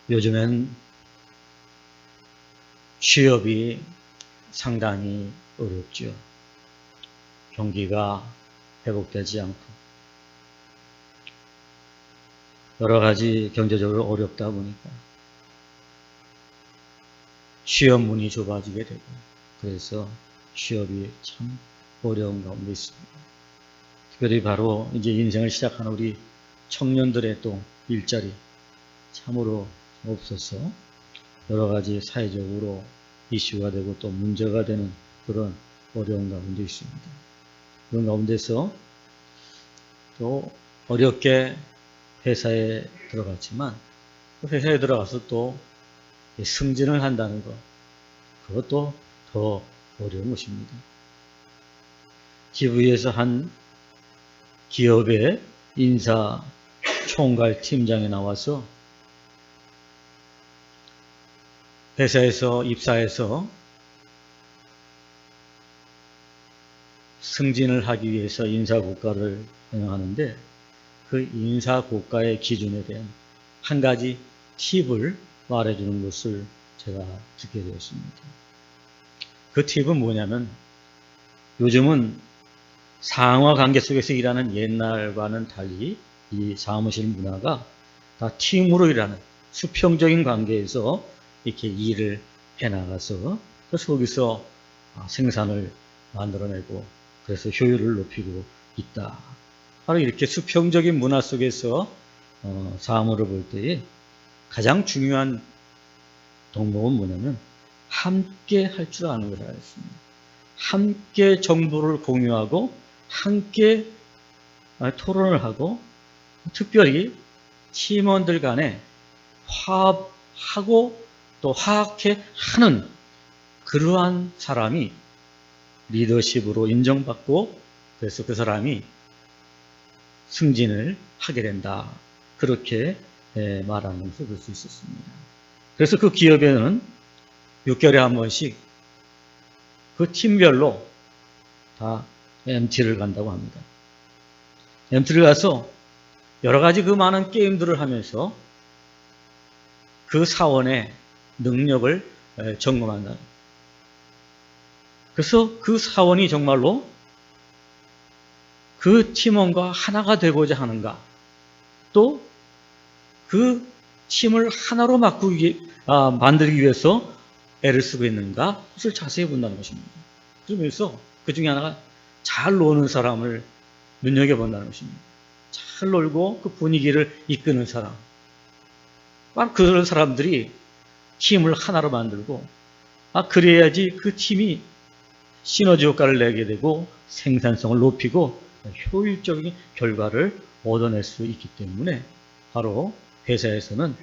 요즘엔 취업이 상당히 어렵죠. 경기가 회복되지 않고 여러 가지 경제적으로 어렵다 보니까 취업 문이 좁아지게 되고, 그래서 취업이 참 어려운 가운데 있습니다. 특별히 바로 이제 인생을 시작하는 우리 청년들의 또 일자리 참으로 없어서 여러 가지 사회적으로 이슈가 되고 또 문제가 되는 그런 어려운 가운데 있습니다. 그런 가운데서 또 어렵게 회사에 들어갔지만 회사에 들어가서 또 승진을 한다는 것, 그것도 더 어려운 것입니다. 기부위에서 한 기업의 인사 총괄 팀장에 나와서 회사에서 입사해서 승진을 하기 위해서 인사고과를 운영하는데, 그 인사고과의 기준에 대한 한 가지 팁을 말해주는 것을 제가 듣게 되었습니다. 그 팁은 뭐냐면, 요즘은 상하 관계 속에서 일하는 옛날과는 달리 이 사무실 문화가 다 팀으로 일하는 수평적인 관계에서 이렇게 일을 해나가서 그래서 거기서 생산을 만들어내고 그래서 효율을 높이고 있다. 바로 이렇게 수평적인 문화 속에서 사무를 볼 때에 가장 중요한 덕목은 뭐냐면 함께 할 줄 아는 것이라 했습니다. 함께 정보를 공유하고 함께 토론을 하고 특별히 팀원들 간에 화합하고 또 화합해 하는 그러한 사람이 리더십으로 인정받고 그래서 그 사람이 승진을 하게 된다. 그렇게 말하는 것을 볼 수 있었습니다. 그래서 그 기업에는 6개월에 한 번씩 그 팀별로 다 MT를 간다고 합니다. MT를 가서 여러 가지 그 많은 게임들을 하면서 그 사원의 능력을 점검한다. 그래서 그 사원이 정말로 그 팀원과 하나가 되고자 하는가, 또 그 팀을 하나로 만들기 위해서 애를 쓰고 있는가, 그것을 자세히 본다는 것입니다. 그러면서 그 중에 하나가 잘 노는 사람을 눈여겨본다는 것입니다. 잘 놀고 그 분위기를 이끄는 사람, 바로 그런 사람들이 팀을 하나로 만들고 그래야지 그 팀이 시너지 효과를 내게 되고 생산성을 높이고 효율적인 결과를 얻어낼 수 있기 때문에 바로 회사에서는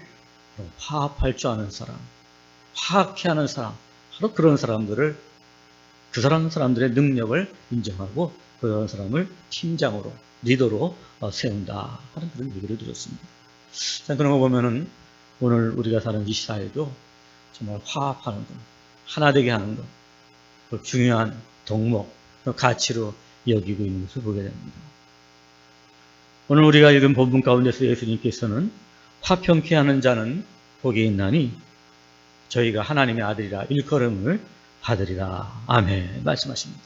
화합할 줄 아는 사람, 화합케 하는 사람, 바로 그런 사람들을 그 사람들의 능력을 인정하고 그런 사람을 팀장으로, 리더로 세운다 하는 그런 얘기를 들었습니다. 자, 그런 거 보면은 오늘 우리가 사는 이 사회도 정말 화합하는 것, 하나 되게 하는 것, 그 중요한 덕목, 가치로 여기고 있는 것을 보게 됩니다. 오늘 우리가 읽은 본문 가운데서 예수님께서는 화평케 하는 자는 복이 있나니 저희가 하나님의 아들이라 일컬음을 받으리라. 아멘 말씀하십니다.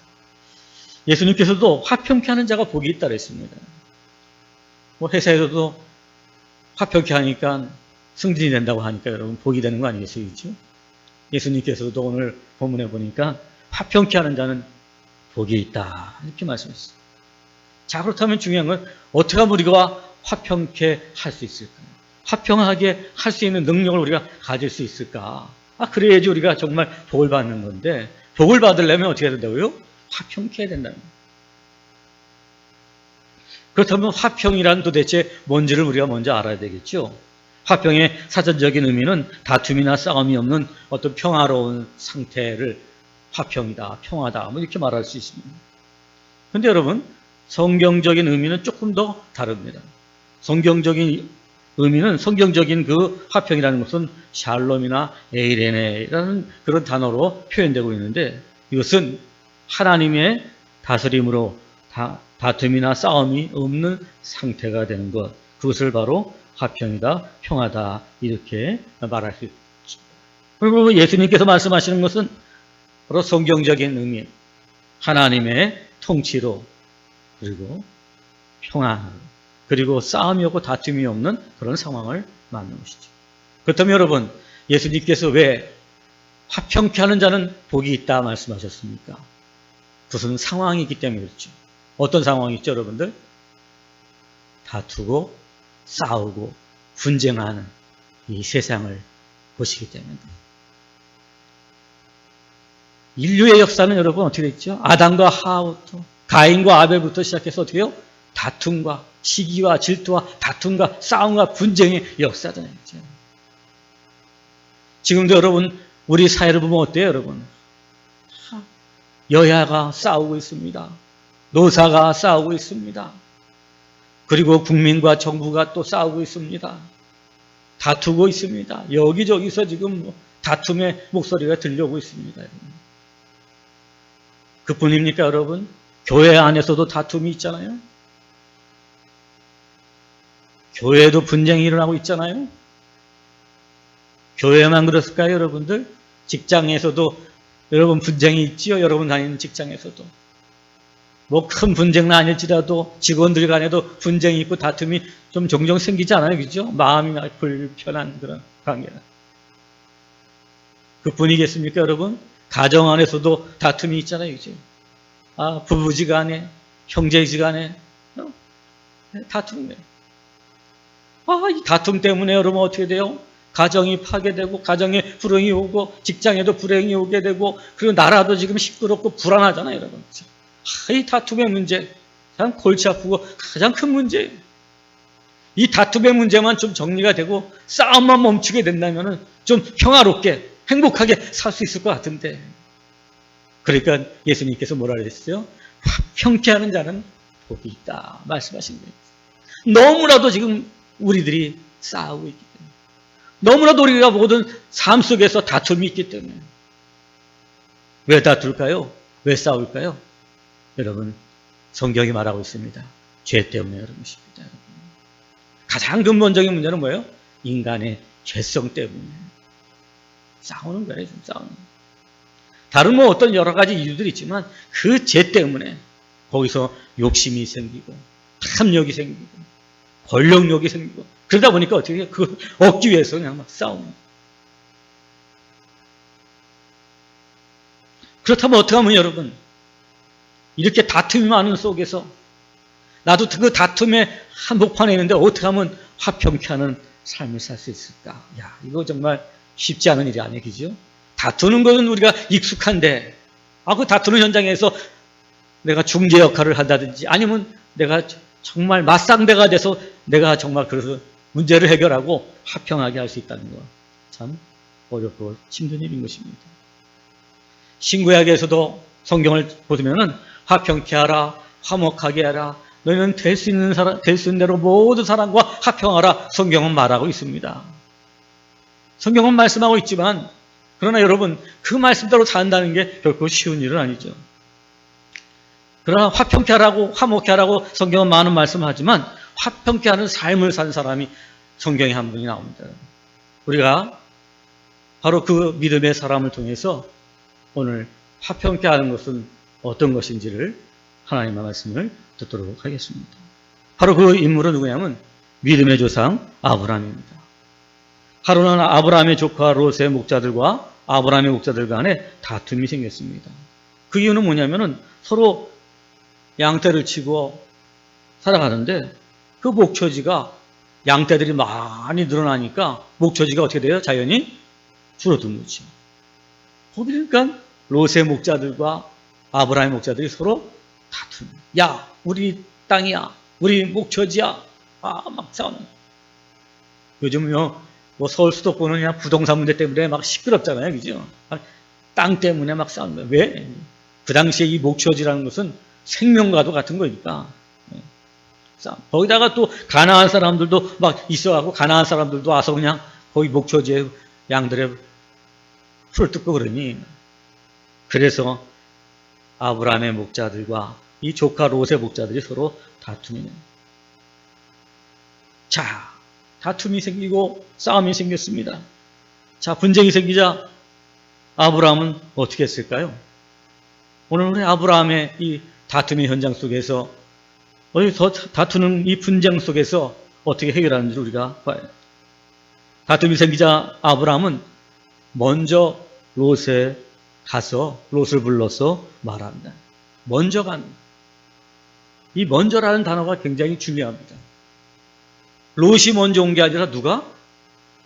예수님께서도 화평케 하는 자가 복이 있다고 했습니다. 회사에서도 화평케 하니까 승진이 된다고 하니까 여러분 복이 되는 거 아니겠어요? 예수님께서도 오늘 본문에 보니까 화평케 하는 자는 복이 있다 이렇게 말씀하셨어요. 자, 그렇다면 중요한 건 어떻게 하면 우리가 화평케 할 수 있을까? 화평하게 할 수 있는 능력을 우리가 가질 수 있을까? 그래야지 우리가 정말 복을 받는 건데, 복을 받으려면 어떻게 해야 된다고요? 화평케 해야 된다는 거예요. 그렇다면 화평이란 도대체 뭔지를 우리가 먼저 알아야 되겠죠. 화평의 사전적인 의미는 다툼이나 싸움이 없는 어떤 평화로운 상태를 화평이다, 평화다 이렇게 말할 수 있습니다. 그런데 여러분, 성경적인 의미는 조금 더 다릅니다. 성경적인 의미는, 성경적인 그 화평이라는 것은 샬롬이나 에이레네라는 그런 단어로 표현되고 있는데, 이것은 하나님의 다스림으로 다툼이나 싸움이 없는 상태가 되는 것, 그것을 바로 화평이다, 평화다 이렇게 말할 수 있습니다. 그리고 예수님께서 말씀하시는 것은 바로 성경적인 의미, 하나님의 통치로, 그리고 평안으로, 그리고 싸움이 없고 다툼이 없는 그런 상황을 만든 것이죠. 그렇다면 여러분, 예수님께서 왜 화평케 하는 자는 복이 있다 말씀하셨습니까? 무슨 상황이 있기 때문에 그렇죠. 어떤 상황이 있죠, 여러분들? 다투고 싸우고 분쟁하는 이 세상을 보시기 때문에. 인류의 역사는 여러분 어떻게 됐죠? 아담과 하와부터, 가인과 아벨부터 시작해서 어떻게 해요? 다툼과 시기와 질투와 다툼과 싸움과 분쟁의 역사잖아요. 지금도 여러분 우리 사회를 보면 어때요, 여러분? 여야가 싸우고 있습니다. 노사가 싸우고 있습니다. 그리고 국민과 정부가 또 싸우고 있습니다. 다투고 있습니다. 여기저기서 지금 다툼의 목소리가 들려오고 있습니다. 그뿐입니까, 여러분? 교회 안에서도 다툼이 있잖아요. 교회에도 분쟁이 일어나고 있잖아요. 교회만 그렇을까요, 여러분들? 직장에서도 여러분 분쟁이 있지요. 여러분 다니는 직장에서도. 뭐 큰 분쟁은 아닐지라도 직원들 간에도 분쟁이 있고 다툼이 좀 종종 생기지 않아요, 그죠? 마음이 불편한 그런 관계는. 그뿐이겠습니까, 여러분? 가정 안에서도 다툼이 있잖아요, 그죠? 부부지간에, 형제지간에 다툼이에요. 이 다툼 때문에 여러분 어떻게 돼요? 가정이 파괴되고, 가정에 불행이 오고, 직장에도 불행이 오게 되고, 그리고 나라도 지금 시끄럽고 불안하잖아요, 여러분. 이 다툼의 문제, 가장 골치 아프고 가장 큰 문제예요. 이 다툼의 문제만 좀 정리가 되고, 싸움만 멈추게 된다면 좀 평화롭게, 행복하게 살 수 있을 것 같은데. 그러니까 예수님께서 뭐라 그랬어요? 화평케 하는 자는 복이 있다 말씀하신 거예요. 너무나도 지금 우리들이 싸우고 있기 때문에, 너무나도 우리가 모든 삶 속에서 다툼이 있기 때문에. 왜 다툴까요? 왜 싸울까요? 여러분, 성경이 말하고 있습니다. 죄 때문에 그런 것입니다. 여러분. 가장 근본적인 문제는 뭐예요? 인간의 죄성 때문에 싸우는 거예요. 지금 싸우는 거예요. 다른 뭐 어떤 여러 가지 이유들이 있지만 그 죄 때문에 거기서 욕심이 생기고 탐욕이 생기고 권력욕이 생기고, 그러다 보니까 어떻게 해요? 그걸 얻기 위해서 그냥 막 싸우는. 그렇다면 어떻게 하면 여러분, 이렇게 다툼이 많은 속에서 나도 그 다툼의 한복판에 있는데 어떻게 하면 화평케 하는 삶을 살 수 있을까? 야, 이거 정말 쉽지 않은 일이 아니에요, 그죠? 다투는 것은 우리가 익숙한데, 그 다투는 현장에서 내가 중재 역할을 한다든지, 아니면 내가 정말 맞상대가 돼서 내가 정말 그래서 문제를 해결하고 화평하게 할 수 있다는 거, 참 어렵고 힘든 일인 것입니다. 신구약에서도 성경을 보시면은 화평케 하라, 화목하게 하라, 너희는 될 수 있는 대로 모든 사람과 화평하라, 성경은 말하고 있습니다. 성경은 말씀하고 있지만, 그러나 여러분 그 말씀대로 산다는 게 결코 쉬운 일은 아니죠. 그러나 화평케 하라고, 화목케 하라고 성경은 많은 말씀을 하지만 화평케 하는 삶을 산 사람이 성경에 한 분이 나옵니다. 우리가 바로 그 믿음의 사람을 통해서 오늘 화평케 하는 것은 어떤 것인지를 하나님의 말씀을 듣도록 하겠습니다. 바로 그 인물은 누구냐면 믿음의 조상 아브라함입니다. 하루는 아브라함의 조카 롯의 목자들과 아브라함의 목자들 간에 다툼이 생겼습니다. 그 이유는 뭐냐면은 서로 양떼를 치고 살아가는데 그 목초지가, 양떼들이 많이 늘어나니까 목초지가 어떻게 돼요? 자연히 줄어든 거죠. 그러니까 롯의 목자들과 아브라함의 목자들이 서로 다투는. 야, 우리 땅이야, 우리 목초지야, 막 싸우는. 요즘요, 뭐 서울 수도권은 그냥 부동산 문제 때문에 막 시끄럽잖아요, 그죠? 땅 때문에 막 싸우는 거예요. 왜? 그 당시에 이 목초지라는 것은 생명과도 같은 거니까. 거기다가 또 가나안 사람들도 막 있어가고, 가나안 사람들도 와서 그냥 거기 목초지에 양들의 풀을 뜯고 그러니. 그래서 아브라함의 목자들과 이 조카 롯의 목자들이 서로 다투는. 자, 다툼이 생기고 싸움이 생겼습니다. 자, 분쟁이 생기자 아브라함은 어떻게 했을까요? 오늘 우리 아브라함의 이 다툼의 현장 속에서 다투는 이 분쟁 속에서 어떻게 해결하는지 우리가 봐요. 다툼이 생기자 아브라함은 먼저 롯에 가서 롯을 불러서 말합니다. 먼저 갑니다. 이 먼저라는 단어가 굉장히 중요합니다. 롯이 먼저 온 게 아니라 누가?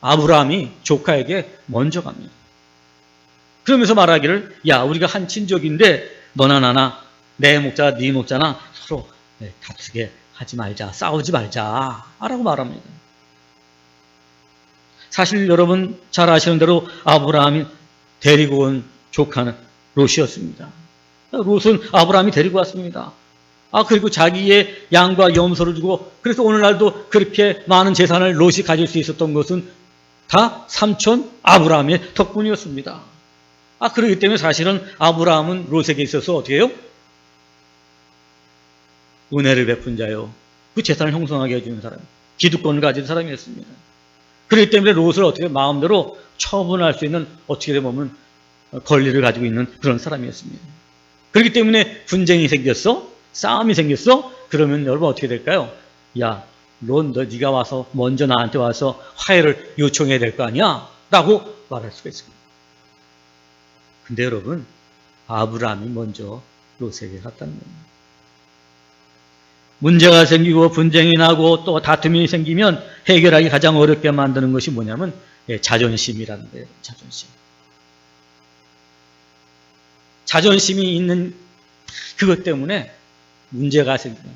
아브라함이 조카에게 먼저 갑니다. 그러면서 말하기를, 야, 우리가 한 친족인데 너나 나나 내 목자 네 목자나 서로 다투게 하지 말자, 싸우지 말자 라고 말합니다. 사실 여러분 잘 아시는 대로 아브라함이 데리고 온 조카는 롯이었습니다. 롯은 아브라함이 데리고 왔습니다. 그리고 자기의 양과 염소를 주고, 그래서 오늘날도 그렇게 많은 재산을 롯이 가질 수 있었던 것은 다 삼촌 아브라함의 덕분이었습니다. 그렇기 때문에 사실은 아브라함은 롯에게 있어서 어떻게 해요? 은혜를 베푼 자요. 그 재산을 형성하게 해주는 사람, 기득권을 가진 사람이었습니다. 그렇기 때문에 롯을 어떻게 마음대로 처분할 수 있는, 어떻게 보면 권리를 가지고 있는 그런 사람이었습니다. 그렇기 때문에 분쟁이 생겼어? 싸움이 생겼어? 그러면 여러분 어떻게 될까요? 야, 롯, 네가 와서 먼저 나한테 와서 화해를 요청해야 될 거 아니야? 라고 말할 수가 있습니다. 근데 여러분, 아브라함이 먼저 롯에게 갔다는 겁니다. 문제가 생기고 분쟁이 나고 또 다툼이 생기면 해결하기 가장 어렵게 만드는 것이 뭐냐면 자존심이라는 거예요. 자존심. 자존심이 있는 그것 때문에 문제가 생기면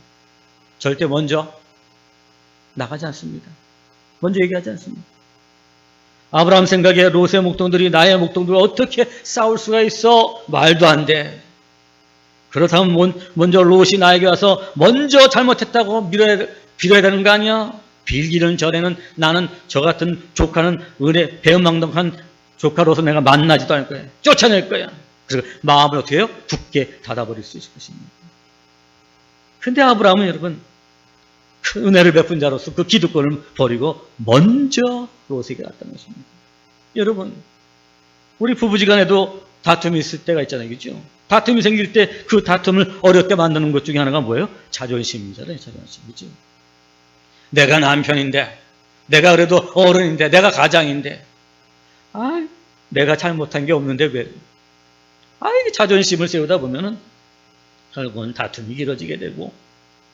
절대 먼저 나가지 않습니다. 먼저 얘기하지 않습니다. 아브라함 생각에 롯의 목동들이 나의 목동들을 어떻게 싸울 수가 있어? 말도 안 돼. 그렇다면 먼저 롯이 나에게 와서 먼저 잘못했다고 빌어야 되는 거 아니야? 빌기는 전에는 나는 저 같은 조카는 은혜 배은망덕한 조카로서 내가 만나지도 않을 거야. 쫓아낼 거야. 그래서 마음을 어떻게 해요? 굳게 닫아버릴 수 있을 것입니다. 근데 아브라함은 여러분 그 은혜를 베푼 자로서 그 기득권을 버리고 먼저 롯에게 갔다는 것입니다. 여러분, 우리 부부지간에도 다툼이 있을 때가 있잖아요. 그죠? 다툼이 생길 때 그 다툼을 어렵게 만드는 것 중에 하나가 뭐예요? 자존심이잖아요. 자존심. 그죠? 내가 남편인데, 내가 그래도 어른인데, 내가 가장인데, 내가 잘못한 게 없는데 왜? 이게 자존심을 세우다 보면은 결국은 다툼이 길어지게 되고,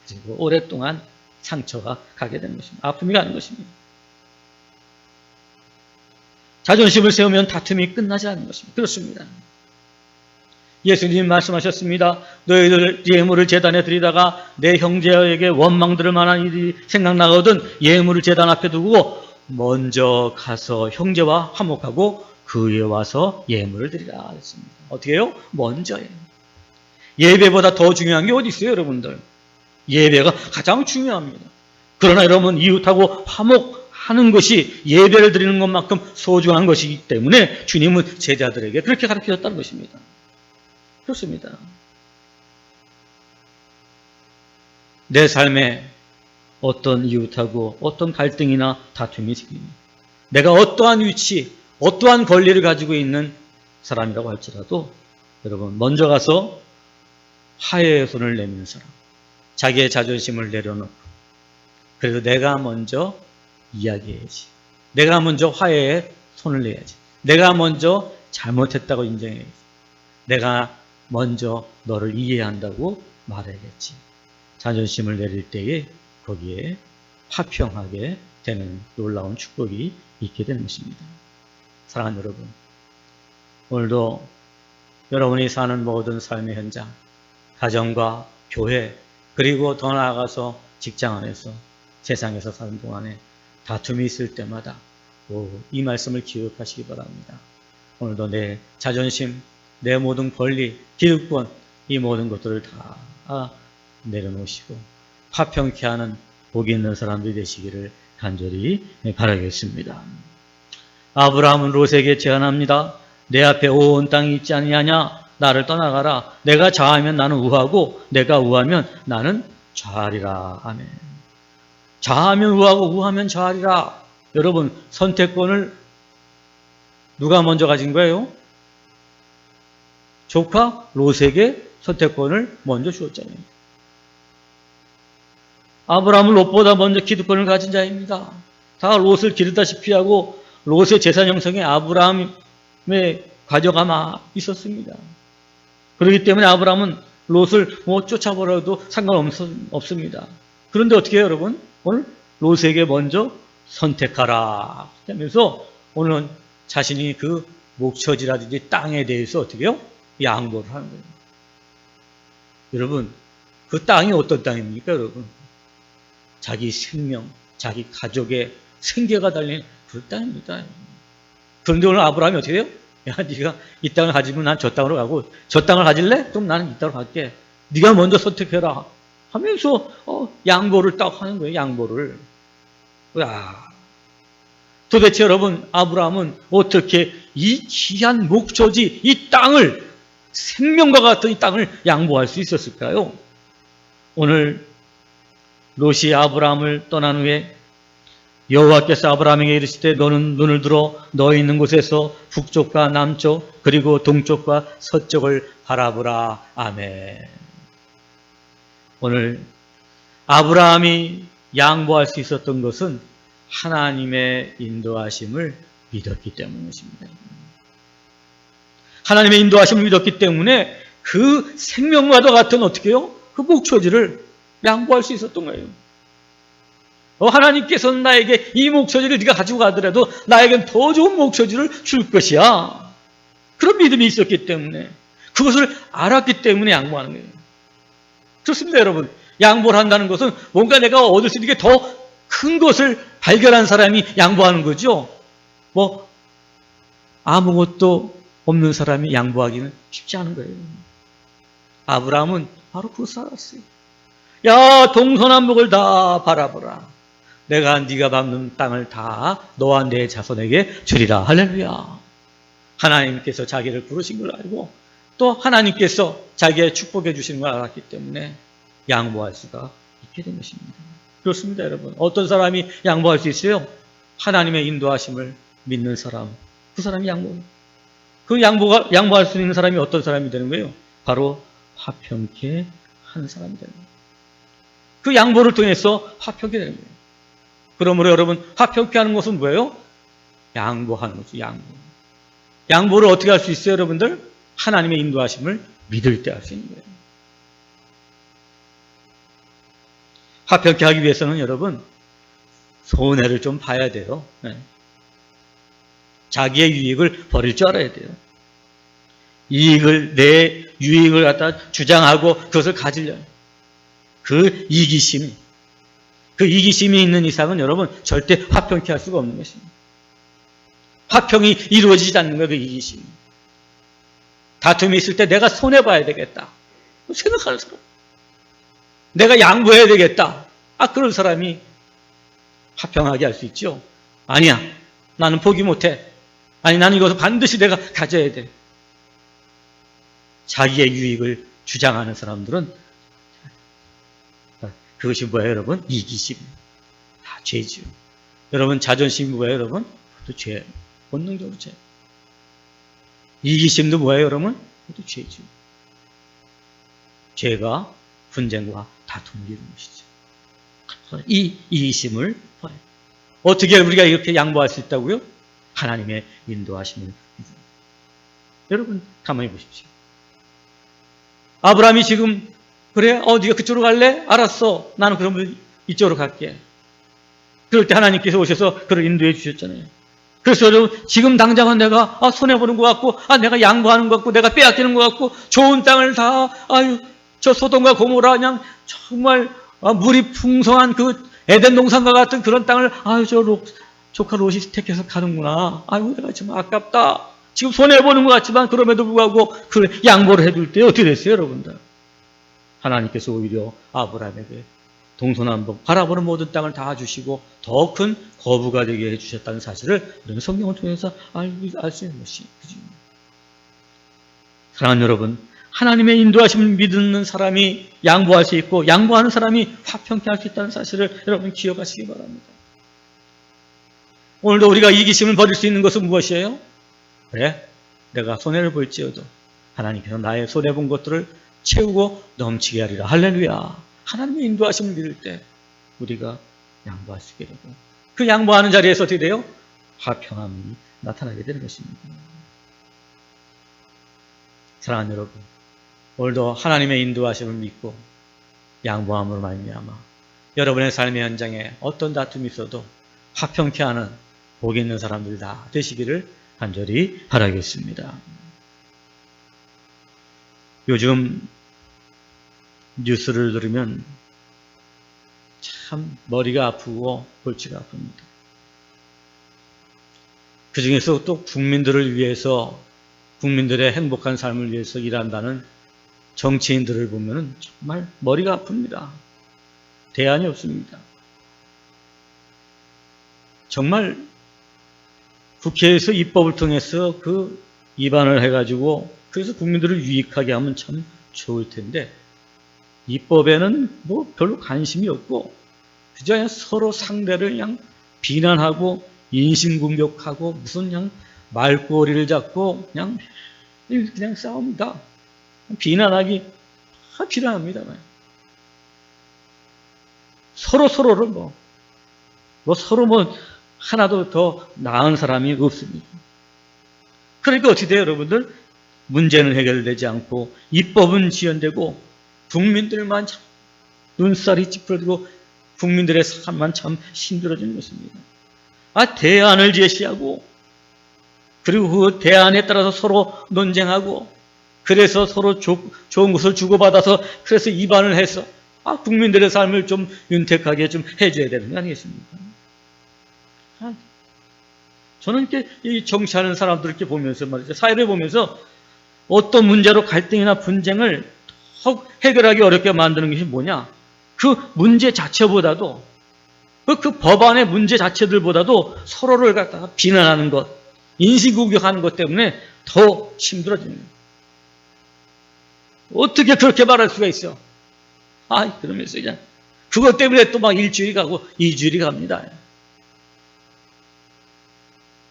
그리고 오랫동안 상처가 가게 되는 것입니다. 아픔이 가는 것입니다. 자존심을 세우면 다툼이 끝나지 않는 것입니다. 그렇습니다. 예수님 말씀하셨습니다. 너희들 예물을 제단에 드리다가 내 형제에게 원망 들을 만한 일이 생각나거든 예물을 제단 앞에 두고 먼저 가서 형제와 화목하고 그 위에 와서 예물을 드리라 했습니다. 어떻게 해요? 먼저예요. 예배보다 더 중요한 게 어디 있어요, 여러분들? 예배가 가장 중요합니다. 그러나 여러분, 이웃하고 화목하는 것이 예배를 드리는 것만큼 소중한 것이기 때문에 주님은 제자들에게 그렇게 가르치셨다는 것입니다. 그렇습니다. 내 삶에 어떤 이웃하고 어떤 갈등이나 다툼이 생깁니다. 내가 어떠한 위치, 어떠한 권리를 가지고 있는 사람이라고 할지라도 여러분, 먼저 가서 화해의 손을 내미는 사람, 자기의 자존심을 내려놓고 그래서 내가 먼저 이야기해야지, 내가 먼저 화해의 손을 내야지, 내가 먼저 잘못했다고 인정해야지, 내가 먼저 너를 이해한다고 말해야겠지. 자존심을 내릴 때에 거기에 화평하게 되는 놀라운 축복이 있게 되는 것입니다. 사랑하는 여러분, 오늘도 여러분이 사는 모든 삶의 현장, 가정과 교회, 그리고 더 나아가서 직장 안에서 세상에서 사는 동안에 다툼이 있을 때마다 이 말씀을 기억하시기 바랍니다. 오늘도 내 자존심, 내 모든 권리, 기득권, 이 모든 것들을 다 내려놓으시고 화평케 하는 복이 있는 사람들이 되시기를 간절히 바라겠습니다. 아브라함은 롯에게 제안합니다. 내 앞에 온 땅이 있지 아니하냐? 나를 떠나가라. 내가 좌하면 나는 우하고 내가 우하면 나는 좌하리라. 아멘. 좌하면 우하고 우하면 좌하리라. 여러분, 선택권을 누가 먼저 가진 거예요? 조카 롯에게 선택권을 먼저 주었잖아요. 아브라함은 롯보다 먼저 기득권을 가진 자입니다. 다 롯을 기르다시피 하고 롯의 재산 형성에 아브라함의 과정이 있었습니다. 그렇기 때문에 아브라함은 롯을 쫓아버려도 상관없습니다. 그런데 어떻게 해요, 여러분? 오늘 롯에게 먼저 선택하라 하면서 오늘은 자신이 그 목처지라든지 땅에 대해서 어떻게 해요? 양보를 하는 거예요. 여러분, 그 땅이 어떤 땅입니까, 여러분? 자기 생명, 자기 가족의 생계가 달린 그 땅입니다. 그런데 오늘 아브라함이 어떻게 해요? 야, 네가 이 땅을 가지면 난 저 땅으로 가고, 저 땅을 가질래? 그럼 나는 이 땅으로 갈게. 네가 먼저 선택해라 하면서 양보를 딱 하는 거예요. 양보를. 야, 도대체 여러분, 아브라함은 어떻게 이 귀한 목초지, 이 땅을, 생명과 같은 이 땅을 양보할 수 있었을까요? 오늘 롯이 아브라함을 떠난 후에 여호와께서 아브라함에게 이르시되 너는 눈을 들어 너 있는 곳에서 북쪽과 남쪽 그리고 동쪽과 서쪽을 바라보라. 아멘. 오늘 아브라함이 양보할 수 있었던 것은 하나님의 인도하심을 믿었기 때문입니다. 하나님의 인도하심을 믿었기 때문에 그 생명과도 같은 어떻게 해요? 그 목초지를 양보할 수 있었던 거예요. 하나님께서는 나에게 이 목초지를 네가 가지고 가더라도 나에겐 더 좋은 목초지를 줄 것이야. 그런 믿음이 있었기 때문에, 그것을 알았기 때문에 양보하는 거예요. 좋습니다, 여러분. 양보를 한다는 것은 뭔가 내가 얻을 수 있는 게 더 큰 것을 발견한 사람이 양보하는 거죠. 아무것도 없는 사람이 양보하기는 쉽지 않은 거예요. 아브라함은 바로 그것을 알았어요. 야, 동서남북을 다 바라보라. 내가 네가 밟는 땅을 다 너와 내 자손에게 주리라. 할렐루야. 하나님께서 자기를 부르신 걸 알고 또 하나님께서 자기의 축복해 주시는 걸 알았기 때문에 양보할 수가 있게 된 것입니다. 그렇습니다, 여러분. 어떤 사람이 양보할 수 있어요? 하나님의 인도하심을 믿는 사람. 그 사람이 양보해요. 그 양보할 수 있는 사람이 어떤 사람이 되는 거예요? 바로 화평케 한 사람이 되는 거예요. 그 양보를 통해서 화평케 되는 거예요. 그러므로 여러분, 화평케 하는 것은 뭐예요? 양보하는 거죠, 양보. 양보를 어떻게 할 수 있어요, 여러분들? 하나님의 인도하심을 믿을 때 할 수 있는 거예요. 화평케 하기 위해서는 여러분, 손해를 좀 봐야 돼요. 네. 자기의 유익을 버릴 줄 알아야 돼요. 내 유익을 갖다 주장하고 그것을 가지려요. 그 이기심이 있는 이상은 여러분 절대 화평케 할 수가 없는 것입니다. 화평이 이루어지지 않는 거예요, 그 이기심이. 다툼이 있을 때 내가 손해봐야 되겠다 생각하는 사람, 내가 양보해야 되겠다, 그런 사람이 화평하게 할 수 있죠. 아니야, 나는 포기 못해. 아니, 나는 이것을 반드시 내가 가져야 돼. 자기의 유익을 주장하는 사람들은 그것이 뭐예요, 여러분? 이기심. 다 죄지요. 여러분, 자존심이 뭐예요, 여러분? 그것도 죄. 본능적으로 죄. 이기심도 뭐예요, 여러분? 그것도 죄지요. 죄가 분쟁과 다툼을 이루는 것이죠. 이 이기심을 버려요. 어떻게 우리가 이렇게 양보할 수 있다고요? 하나님의 인도하심을 믿어요. 여러분, 가만히 보십시오. 아브라함이 지금 그래? 네가 그쪽으로 갈래? 알았어. 나는 그러면 이쪽으로 갈게. 그럴 때 하나님께서 오셔서 그를 인도해 주셨잖아요. 그래서 여러분, 지금 당장은 내가 손해보는 것 같고, 내가 양보하는 것 같고, 내가 빼앗기는 것 같고, 좋은 땅을 다, 저 소돔과 고모라 그냥 정말 물이 풍성한 그 에덴 동산과 같은 그런 땅을 조카 롯이 택해서 가는구나. 내가 좀 아깝다. 지금 손해보는 것 같지만 그럼에도 불구하고 그 양보를 해줄 때 어떻게 됐어요, 여러분들? 하나님께서 오히려 아브라함에게 동서남북 바라보는 모든 땅을 다 주시고 더 큰 거부가 되게 해주셨다는 사실을 우리는 성경을 통해서 알 수 있는 것이 그죠? 사랑하는 여러분, 하나님의 인도하심을 믿는 사람이 양보할 수 있고 양보하는 사람이 화평케 할 수 있다는 사실을 여러분 기억하시기 바랍니다. 오늘도 우리가 이기심을 버릴 수 있는 것은 무엇이에요? 그래, 내가 손해를 볼지어도 하나님께서 나의 손해본 것들을 채우고 넘치게 하리라. 할렐루야. 하나님의 인도하심을 믿을 때 우리가 양보할 수 있게 되고, 그 양보하는 자리에서 어떻게 돼요? 화평함이 나타나게 되는 것입니다. 사랑하는 여러분, 오늘도 하나님의 인도하심을 믿고 양보함으로 말미암아 여러분의 삶의 현장에 어떤 다툼이 있어도 화평케 하는 복 있는 사람들 다 되시기를 간절히 바라겠습니다. 요즘 뉴스를 들으면 참 머리가 아프고 골치가 아픕니다. 그 중에서 또 국민들을 위해서, 국민들의 행복한 삶을 위해서 일한다는 정치인들을 보면 정말 머리가 아픕니다. 대안이 없습니다. 정말 국회에서 입법을 통해서 그 입안을 해가지고 그래서 국민들을 유익하게 하면 참 좋을 텐데, 입법에는 뭐 별로 관심이 없고 그저 그냥 서로 상대를 그냥 비난하고 인신공격하고 무슨 그냥 말꼬리를 잡고 그냥 싸웁니다. 비난하기 비난합니다. 서로를 서로 하나도 더 나은 사람이 없습니다. 그러니까 어떻게 돼요, 여러분들? 문제는 해결되지 않고 입법은 지연되고 국민들만 참 눈살이 찌푸려지고 국민들의 삶만 참 힘들어지는 것입니다. 대안을 제시하고 그리고 그 대안에 따라서 서로 논쟁하고 그래서 서로 좋은 것을 주고받아서 그래서 입안을 해서 국민들의 삶을 좀 윤택하게 좀 해줘야 되는 거 아니겠습니까? 저는 이렇게 이 정치하는 사람들 이렇게 보면서 말이죠, 사회를 보면서 어떤 문제로 갈등이나 분쟁을 더욱 해결하기 어렵게 만드는 것이 뭐냐? 그 문제 자체보다도 그 법안의 문제 자체들보다도 서로를 갖다가 비난하는 것, 인신공격하는 것 때문에 더 힘들어지는 거예요. 어떻게 그렇게 말할 수가 있어? 그러면서 그냥 그것 때문에 또 막 일주일이 가고 2주일이 갑니다.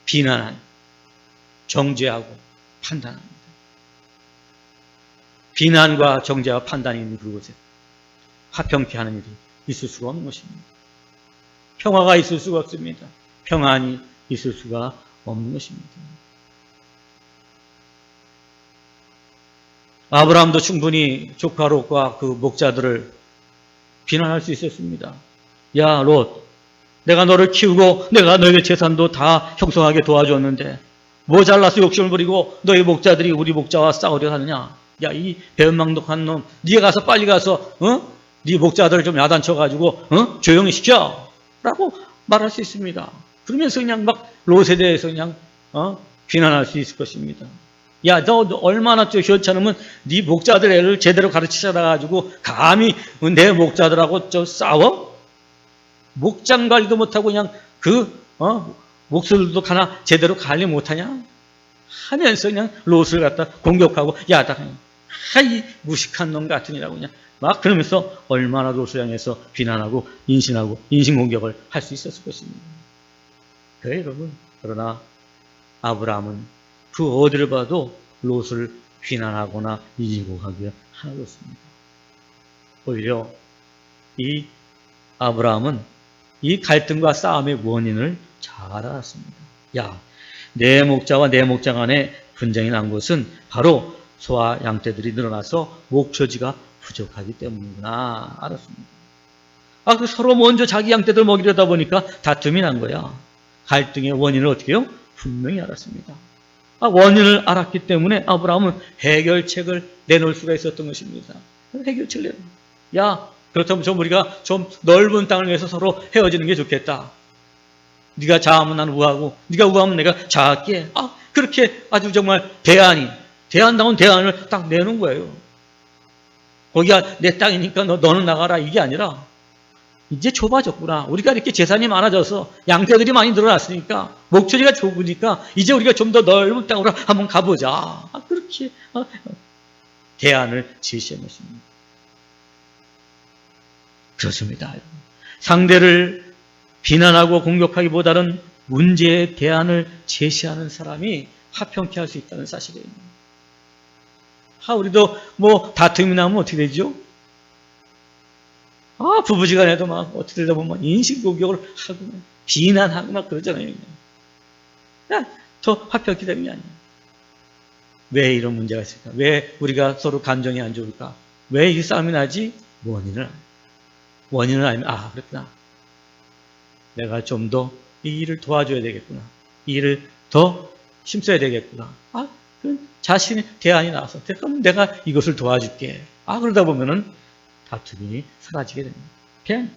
비난하고 정죄하고 판단합니다. 비난과 정죄와 판단이 있는 그곳에 화평케 하는 일이 있을 수가 없는 것입니다. 평화가 있을 수가 없습니다. 평안이 있을 수가 없는 것입니다. 아브라함도 충분히 조카 롯과 그 목자들을 비난할 수 있었습니다. 야, 롯, 내가 너를 키우고 내가 너에게 재산도 다 형성하게 도와줬는데 모자라서 욕심을 부리고 너희 목자들이 우리 목자와 싸우려 하느냐? 야, 이 배은망덕한 놈, 네가 가서 빨리 가서 네 목자들을 좀 야단쳐가지고 조용히 시켜 라고 말할 수 있습니다. 그러면서 그냥 막 롯에 대해서 그냥 비난할 수 있을 것입니다. 야, 너 얼마나 현찮으면 네 목자들 애를 제대로 가르치셔가지고 감히 내 목자들하고 싸워? 목장 관리도 못하고 그냥 목소리도 하나 제대로 관리 못하냐? 하면서 그냥 롯을 갖다 공격하고 이 무식한 놈 같으니라고 그냥 막 그러면서 얼마나 롯을 향해서 비난하고 인신하고 인신공격을 할 수 있었을 것입니다. 그래요, 여러분. 그러나 아브라함은 그 어디를 봐도 롯을 비난하거나 인신공격하기 하나도 없습니다. 오히려 이 아브라함은 이 갈등과 싸움의 원인을 잘 알았습니다. 야, 내 목자와 내 목자 간에 분쟁이 난 것은 바로 소와 양떼들이 늘어나서 목초지가 부족하기 때문이구나 알았습니다. 그 서로 먼저 자기 양떼들 먹이려다 보니까 다툼이 난 거야. 갈등의 원인을 어떻게 해요? 분명히 알았습니다. 원인을 알았기 때문에 아브라함은 해결책을 내놓을 수가 있었던 것입니다. 해결책을 야, 그렇다면 우리가 좀 넓은 땅을 위해서 서로 헤어지는 게 좋겠다. 네가 자하면 나는 우하고 네가 우하면 내가 자할게. 그렇게 아주 정말 대안다운 대안을 딱 내놓은 거예요. 거기가 내 땅이니까 너는 나가라 이게 아니라 이제 좁아졌구나. 우리가 이렇게 재산이 많아져서 양떼들이 많이 늘어났으니까 목초지가 좁으니까 이제 우리가 좀 더 넓은 땅으로 한번 가보자. 그렇게 대안을 제시한 것입니다. 그렇습니다. 상대를 비난하고 공격하기보다는 문제의 대안을 제시하는 사람이 화평케 할 수 있다는 사실이에요. 우리도 뭐 다툼이 나면 어떻게 되죠? 부부지간에도 막 어떻게 되다 보면 인신공격을 하고 막 비난하고 막 그러잖아요. 더 화평케 되는 게 아니에요. 왜 이런 문제가 있을까? 왜 우리가 서로 감정이 안 좋을까? 왜 이 싸움이 나지? 원인을 알면 그랬구나. 내가 좀 더 이 일을 도와줘야 되겠구나. 이 일을 더 힘써야 되겠구나. 그 자신의 대안이 나와서 그럼 내가 이것을 도와줄게. 그러다 보면은 다툼이 사라지게 됩니다. 그냥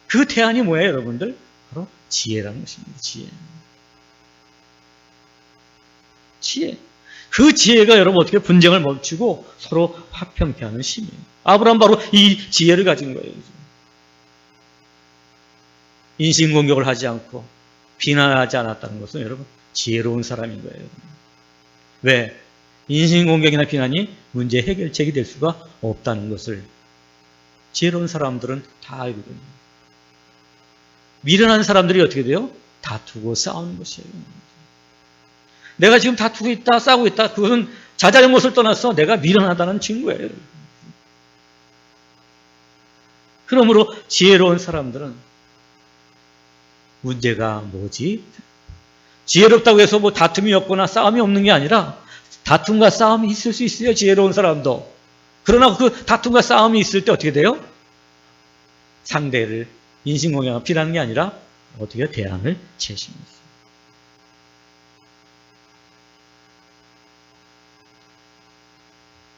그 대안이 뭐예요, 여러분들? 바로 지혜라는 것입니다. 지혜. 그 지혜가 여러분 어떻게 분쟁을 멈추고 서로 화평케 하는 힘이에요. 아브라함 바로 이 지혜를 가진 거예요. 인신공격을 하지 않고 비난하지 않았다는 것은 여러분 지혜로운 사람인 거예요. 왜? 인신공격이나 비난이 문제 해결책이 될 수가 없다는 것을 지혜로운 사람들은 다 알거든요. 미련한 사람들이 어떻게 돼요? 다투고 싸우는 것이에요. 내가 지금 다투고 있다, 싸우고 있다, 그것은 자잘못을 떠나서 내가 미련하다는 증거예요. 그러므로 지혜로운 사람들은 문제가 뭐지? 지혜롭다고 해서 뭐 다툼이 없거나 싸움이 없는 게 아니라 다툼과 싸움이 있을 수 있어요. 지혜로운 사람도. 그러나 그 다툼과 싸움이 있을 때 어떻게 돼요? 상대를 인신공격하고 비난하는 게 아니라 어떻게 대안을 제시합니다.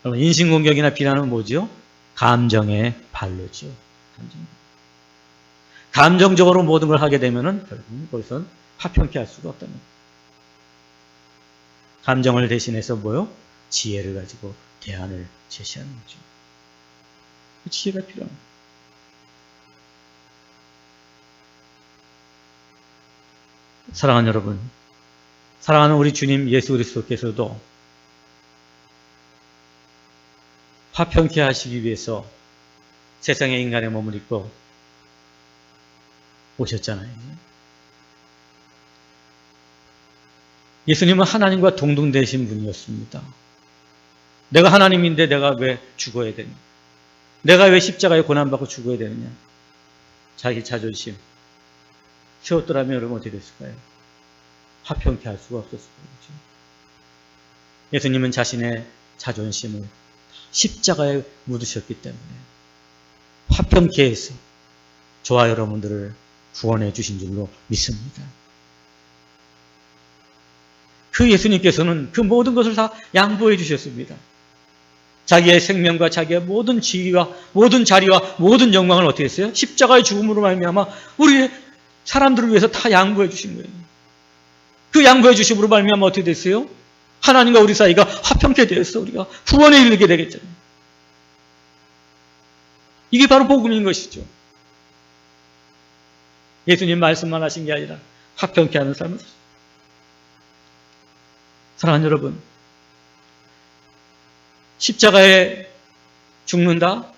인신공격이나 비난은 뭐죠? 감정의 발로죠. 감정적으로 모든 걸 하게 되면은 결국은 거기서 화평케 할 수가 없다는 거예요. 감정을 대신해서 뭐요? 지혜를 가지고 대안을 제시하는 거죠. 그 지혜가 필요합니다. 사랑하는 여러분, 사랑하는 우리 주님 예수 그리스도께서도 화평케 하시기 위해서 세상의 인간의 몸을 입고 오셨잖아요. 예수님은 하나님과 동등되신 분이었습니다. 내가 하나님인데 내가 왜 죽어야 되냐? 내가 왜 십자가에 고난받고 죽어야 되느냐? 자기 자존심 세웠더라면 여러분 어떻게 됐을까요? 화평케 할 수가 없었을 거죠. 예수님은 자신의 자존심을 십자가에 묻으셨기 때문에 화평케 해서 저와 여러분들을 구원해 주신 줄로 믿습니다. 그 예수님께서는 그 모든 것을 다 양보해 주셨습니다. 자기의 생명과 자기의 모든 지위와 모든 자리와 모든 영광을 어떻게 했어요? 십자가의 죽음으로 말미암아 우리의 사람들을 위해서 다 양보해 주신 거예요. 그 양보해 주심으로 말미암아 어떻게 됐어요? 하나님과 우리 사이가 화평케 되었어. 우리가 구원에 이르게 되겠잖아요. 이게 바로 복음인 것이죠. 예수님 말씀만 하신 게 아니라 화평케 하는 삶을 사랑하는 여러분, 십자가에 죽는다?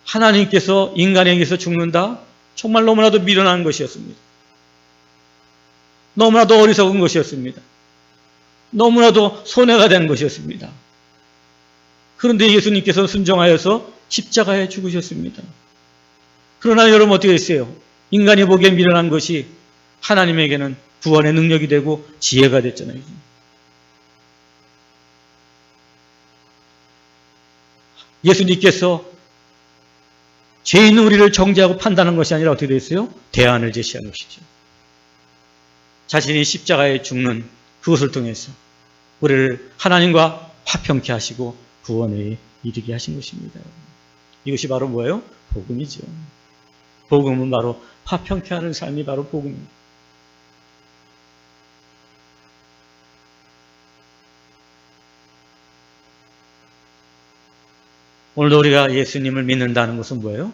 하나님께서 인간에게서 죽는다? 정말 너무나도 미련한 것이었습니다. 너무나도 어리석은 것이었습니다. 너무나도 손해가 된 것이었습니다. 그런데 예수님께서 순종하여서 십자가에 죽으셨습니다. 그러나 여러분 어떻게 했어요? 인간이 보기엔 미련한 것이 하나님에게는 구원의 능력이 되고 지혜가 됐잖아요. 예수님께서 죄 있는 우리를 정죄하고 판단한 것이 아니라 어떻게 됐어요? 대안을 제시한 것이죠. 자신이 십자가에 죽는 그것을 통해서 우리를 하나님과 화평케 하시고 구원에 이르게 하신 것입니다. 이것이 바로 뭐예요? 복음이죠. 복음은 바로 화평케 하는 삶이 바로 복음입니다. 오늘도 우리가 예수님을 믿는다는 것은 뭐예요?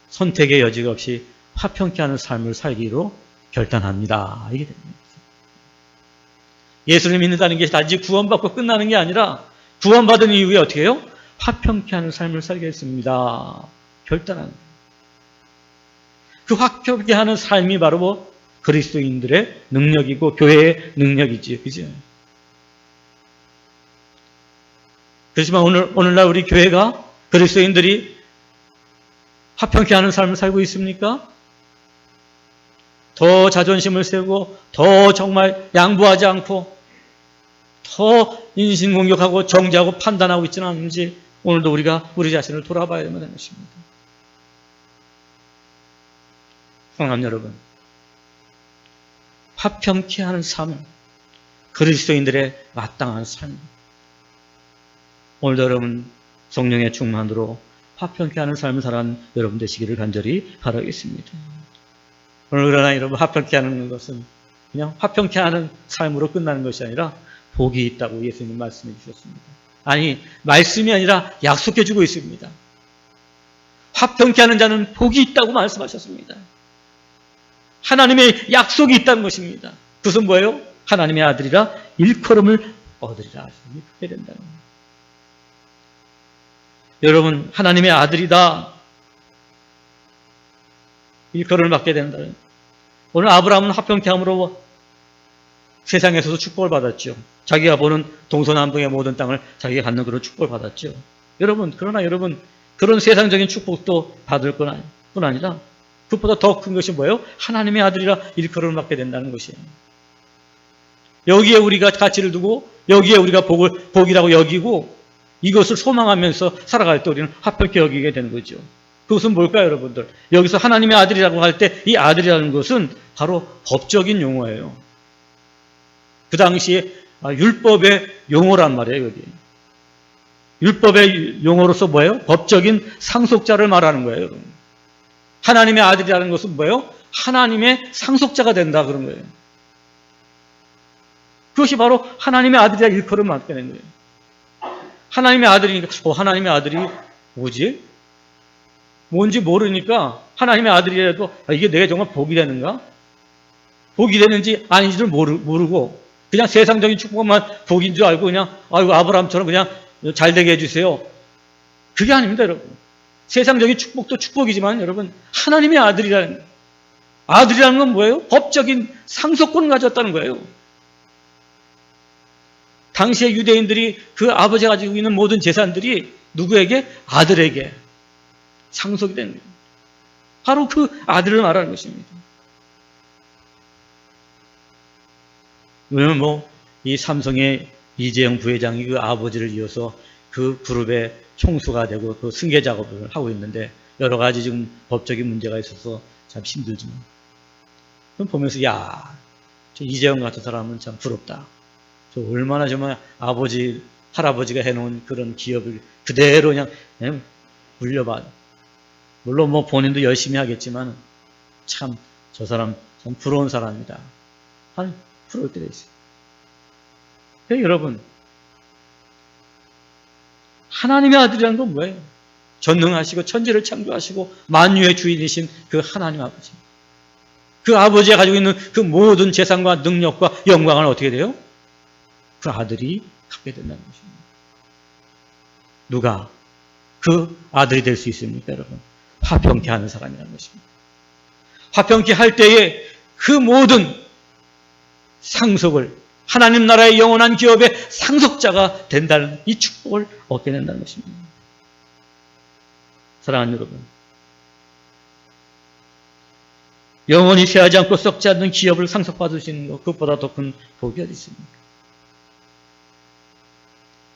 선택의 여지가 없이 화평케 하는 삶을 살기로 결단합니다. 이게 됩니다. 예수를 믿는다는 게 단지 구원받고 끝나는 게 아니라 구원받은 이후에 어떻게 해요? 화평케 하는 삶을 살겠습니다. 결단합니다. 그 화평케 하는 삶이 바로 뭐 그리스도인들의 능력이고 교회의 능력이지, 그죠? 그렇지만 오늘날 우리 교회가 그리스도인들이 화평케 하는 삶을 살고 있습니까? 더 자존심을 세우고 더 정말 양보하지 않고 더 인신공격하고 정죄하고 판단하고 있지는 않은지 오늘도 우리가 우리 자신을 돌아봐야 되는 것입니다. 사랑하는 여러분, 화평케 하는 삶, 그리스도인들의 마땅한 삶. 오늘도 여러분 성령의 충만으로 화평케 하는 삶을 살아가는 여러분 되시기를 간절히 바라겠습니다. 오늘 그러나 여러분 화평케 하는 것은 그냥 화평케 하는 삶으로 끝나는 것이 아니라 복이 있다고 예수님 말씀해 주셨습니다. 아니, 말씀이 아니라 약속해 주고 있습니다. 화평케 하는 자는 복이 있다고 말씀하셨습니다. 하나님의 약속이 있다는 것입니다. 그것은 뭐예요? 하나님의 아들이라 일컬음을 얻으리라 하시니 그렇게 된다는 겁니다. 여러분, 하나님의 아들이다 일컬음을 받게 된다는. 오늘 아브라함은 화평케 함으로 세상에서도 축복을 받았죠. 자기가 보는 동서남북의 모든 땅을 자기가 갖는 그런 축복을 받았죠. 여러분, 그러나 여러분, 그런 세상적인 축복도 받을 뿐 아니라 그것보다 더 큰 것이 뭐예요? 하나님의 아들이라 일컬음을 받게 된다는 것이에요. 여기에 우리가 가치를 두고 여기에 우리가 복이라고 여기고 이것을 소망하면서 살아갈 때 우리는 화평케 여기게 되는 거죠. 그것은 뭘까요, 여러분들? 여기서 하나님의 아들이라고 할 때 이 아들이라는 것은 바로 법적인 용어예요. 그 당시에 율법의 용어란 말이에요, 여기. 율법의 용어로서 뭐예요? 법적인 상속자를 말하는 거예요, 여러분. 하나님의 아들이라는 것은 뭐예요? 하나님의 상속자가 된다, 그런 거예요. 그것이 바로 하나님의 아들이라 일컬음을 받게 된 거예요. 하나님의 아들이니까, 하나님의 아들이 뭐지? 뭔지 모르니까 하나님의 아들이라도 이게 내가 정말 복이 되는가? 복이 되는지 아닌지를 모르고 그냥 세상적인 축복만 복인 줄 알고 그냥 아이고 아브라함처럼 그냥 잘 되게 해주세요. 그게 아닙니다, 여러분. 세상적인 축복도 축복이지만 여러분 하나님의 아들이라는 건 뭐예요? 법적인 상속권을 가졌다는 거예요. 당시의 유대인들이 그 아버지가 가지고 있는 모든 재산들이 누구에게? 아들에게 상속이 되는 거예요. 바로 그 아들을 말하는 것입니다. 왜냐면 이 삼성의 이재영 부회장이 그 아버지를 이어서 그 그룹의 총수가 되고 그 승계 작업을 하고 있는데 여러 가지 지금 법적인 문제가 있어서 참 힘들지만 그럼 보면서 야, 저 이재영 같은 사람은 참 부럽다. 저 얼마나 정말 할아버지가 해놓은 그런 기업을 그대로 그냥 물려받아. 물론 뭐 본인도 열심히 하겠지만 참 저 사람 참 부러운 사람이다. 부러울 때가 있어요. 여러분, 하나님의 아들이라는 건 뭐예요? 전능하시고 천지를 창조하시고 만유의 주인이신 그 하나님 아버지. 그 아버지가 가지고 있는 그 모든 재산과 능력과 영광을 어떻게 돼요? 그 아들이 갖게 된다는 것입니다. 누가 그 아들이 될 수 있습니까, 여러분? 화평케 하는 사람이라는 것입니다. 화평케 할 때에 그 모든 상속을 하나님 나라의 영원한 기업의 상속자가 된다는 이 축복을 얻게 된다는 것입니다. 사랑하는 여러분, 영원히 쇠하지 않고 썩지 않는 기업을 상속받으시는 것, 그것보다 더 큰 복이 어디 있습니까?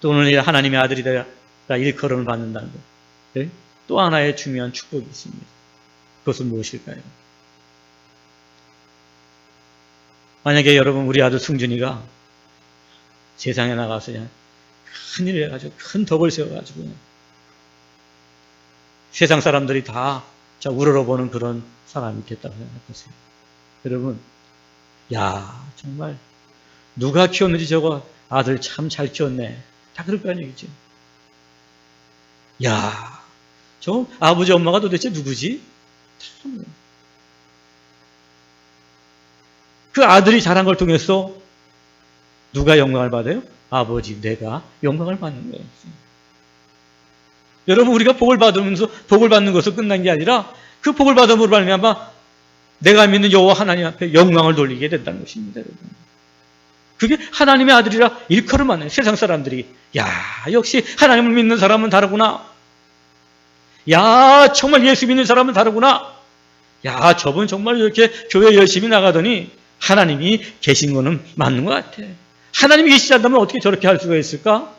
또 오늘 하나님의 아들이 되라 일컬음을 받는다는 것, 네? 또 하나의 중요한 축복이 있습니다. 그것은 무엇일까요? 만약에 여러분 우리 아들 승준이가 세상에 나가서 그냥 큰일 해가지고 큰 덕을 세워가지고 세상 사람들이 다 우러러보는 그런 사람이 됐다고 생각하세요. 여러분, 야 정말 누가 키웠는지 저거 아들 참 잘 키웠네. 다 그럴 거란 얘기죠. 야, 저 아버지 엄마가 도대체 누구지? 참. 그 아들이 자란 걸 통해서 누가 영광을 받아요? 아버지, 내가 영광을 받는 거예요. 여러분, 우리가 복을 받으면서 복을 받는 것으로 끝난 게 아니라 그 복을 받음으로 말미암아 내가 믿는 여호와 하나님 앞에 영광을 돌리게 된다는 것입니다. 여러분. 그게 하나님의 아들이라 일컬음하는 세상 사람들이 야 역시 하나님을 믿는 사람은 다르구나. 야 정말 예수 믿는 사람은 다르구나. 야 저분 정말 이렇게 교회 열심히 나가더니 하나님이 계신 거는 맞는 것 같아. 하나님이 계시지 않다면 어떻게 저렇게 할 수가 있을까?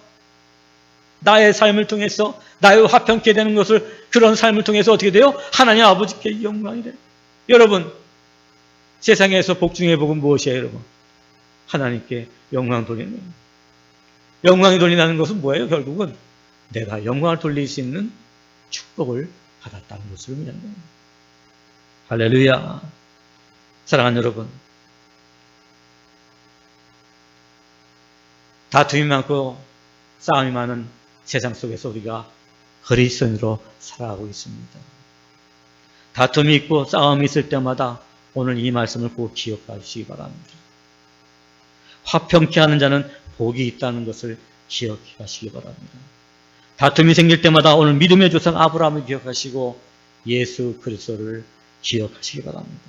나의 삶을 통해서 나의 화평케 되는 것을 그런 삶을 통해서 어떻게 돼요? 하나님 아버지께 영광이 돼. 여러분 세상에서 복중의 복은 무엇이에요? 여러분 하나님께 영광 돌리는 거예요. 영광이 돌린다는 것은 뭐예요? 결국은 내가 영광을 돌릴 수 있는 축복을 받았다는 것을 의미하는 거예요. 할렐루야. 사랑하는 여러분, 다툼이 많고 싸움이 많은 세상 속에서 우리가 그리스도인으로 살아가고 있습니다. 다툼이 있고 싸움이 있을 때마다 오늘 이 말씀을 꼭 기억하시기 바랍니다. 화평케 하는 자는 복이 있다는 것을 기억하시기 바랍니다. 다툼이 생길 때마다 오늘 믿음의 조상 아브라함을 기억하시고 예수 그리스도를 기억하시기 바랍니다.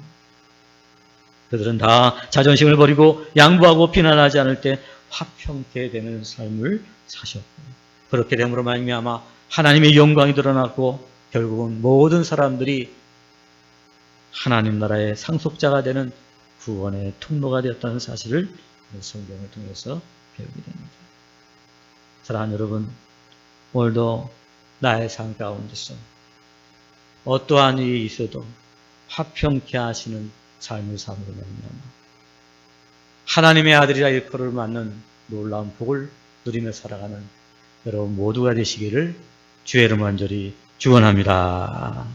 그들은 다 자존심을 버리고 양보하고 비난하지 않을 때 화평케 되는 삶을 사셨고 그렇게 됨으로 말미암아 하나님의 영광이 드러났고 결국은 모든 사람들이 하나님 나라의 상속자가 되는 구원의 통로가 되었다는 사실을 성경을 통해서 배우게 됩니다. 사랑하는 여러분, 오늘도 나의 삶 가운데서 어떠한 일이 있어도 화평케 하시는 삶을 삶으로 말미암아 하나님의 아들이라 일컬을 맞는 놀라운 복을 누리며 살아가는 여러분 모두가 되시기를 주의 이름으로 간절히 축원합니다.